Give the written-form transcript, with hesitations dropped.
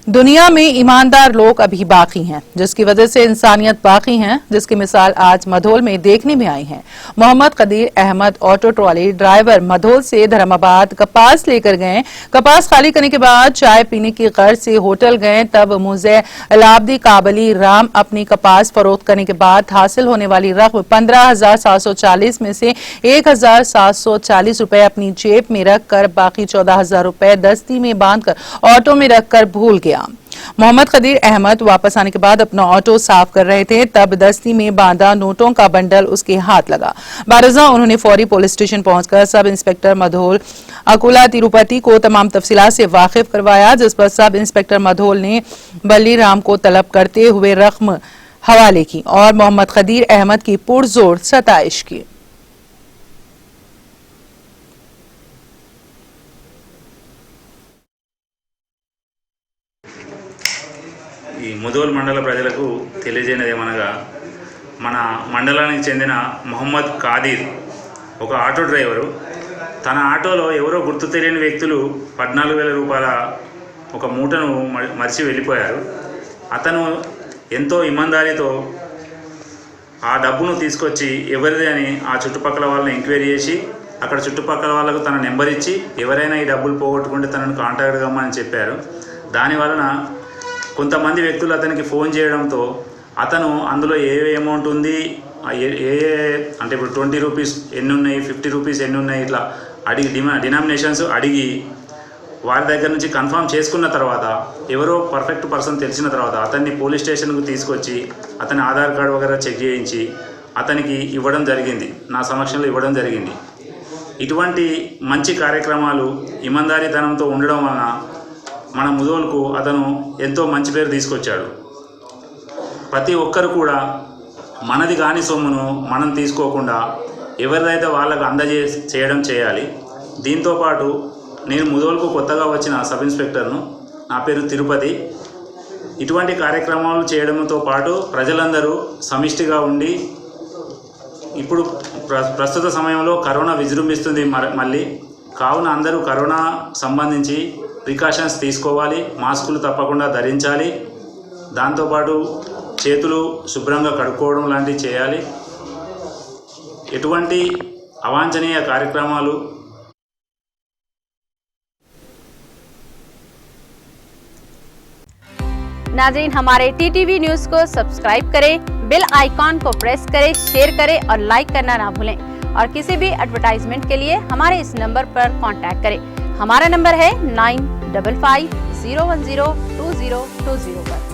दुनिया में ईमानदार लोग अभी बाकी हैं, जिसकी वजह से इंसानियत बाकी है, जिसकी मिसाल आज मधोल में देखने में आई है। Mohammad Kadir Ahmad auto trolley driver Mudhol से धर्माबाद कपास लेकर गए। कपास खाली करने के बाद चाय पीने की गर्ज से होटल गए। तब मुझे अलाब्दी काबली राम अपनी कपास फरोख्त करने के बाद हासिल होने वाली रकम 15,740 में से 1,740 रुपए अपनी जेब में रखकर बाकी 14,000 रुपए दस्ती में बांधकर ऑटो में रखकर भूल गया। मोहम्मद कदीर अहमद वापस आने के बाद अपना ऑटो साफ कर रहे थे, तब दस्ती में बांधा नोटों का बंडल उसके हाथ लगा। बारजा उन्होंने फौरी पुलिस स्टेशन पहुंचकर सब इंस्पेक्टर मधोल अकुला तिरुपति को तमाम तफसीलात से वाकिफ करवाया, जिस पर सब इंस्पेक्टर मधोल ने बल्ली राम को तलब करते हुए रकम हवाले की और मोहम्मद कदीर अहमद की पुरजोर सताइश की। ఈ ముదోల్ మండల ప్రజలకు తెలియజేయనిదేమనగా మన మండలానికి చెందిన మొహమ్మద్ కాదీర్ ఒక ఆటో డ్రైవరు తన ఆటోలో ఎవరో గుర్తు తెలియని వ్యక్తులు 14,000 రూపాయల ఒక మూటను మర్చి వెళ్ళిపోయారు. అతను ఎంతో ఇమందారితో ఆ డబ్బును తీసుకొచ్చి ఎవరిది అని ఆ చుట్టుపక్కల వాళ్ళని ఎంక్వైరీ చేసి అక్కడ చుట్టుపక్కల వాళ్ళకు తన నెంబర్ ఇచ్చి ఎవరైనా ఈ డబ్బులు పోగొట్టుకుంటే తనను కాంటాక్ట్ కమ్మని చెప్పారు. దానివలన కొంతమంది వ్యక్తులు అతనికి ఫోన్ చేయడంతో అతను అందులో ఏ అమౌంట్ ఉంది, అంటే ఇప్పుడు 20 రూపీస్ ఎన్ని ఉన్నాయి, 50 రూపీస్ ఎన్ని ఉన్నాయి, ఇట్లా అడిగి డినామినేషన్స్ అడిగి వారి దగ్గర నుంచి కన్ఫర్మ్ చేసుకున్న తర్వాత ఎవరో పర్ఫెక్ట్ పర్సన్ తెలిసిన తర్వాత అతన్ని పోలీస్ స్టేషన్కు తీసుకొచ్చి అతని ఆధార్ కార్డు వగైరా చెక్ చేయించి అతనికి ఇవ్వడం జరిగింది, నా సమక్షంలో ఇవ్వడం జరిగింది. ఇటువంటి మంచి కార్యక్రమాలు ఇమందారీతనంతో ఉండడం వలన మన ముదోల్కు అతను ఎంతో మంచి పేరు తీసుకొచ్చాడు. ప్రతి ఒక్కరు కూడా మనది కాని సొమ్మును మనం తీసుకోకుండా ఎవరిదైతే వాళ్ళకు చేయడం చేయాలి. దీంతోపాటు నేను ముదోల్కు కొత్తగా వచ్చిన సబ్ ఇన్స్పెక్టర్ను, నా పేరు తిరుపతి. ఇటువంటి కార్యక్రమాలు చేయడంతో పాటు ప్రజలందరూ సమిష్టిగా ఉండి, ఇప్పుడు ప్రస్తుత సమయంలో కరోనా విజృంభిస్తుంది మళ్ళీ, కావున అందరూ కరోనా సంబంధించి ప్రికాషన్స్ తీసుకోవాలి, మాస్కులు తప్పకుండా ధరించాలి, దాంతోపాటు చేతులు శుభ్రంగా కడుక్కోవడం లాంటివి చేయాలి. ఎటువంటి అవాంఛనీయ కార్యక్రమాలు नाज़रीन, हमारे टीटीवी न्यूज़ को सब्सक्राइब करें, बेल आइकॉन को प्रेस करें, शेयर करें और लाइक करना ना भूलें। और किसी भी एडवर्टाइजमेंट के लिए हमारे इस नंबर पर कांटेक्ट करें। हमारा नंबर है 9550102020 पर।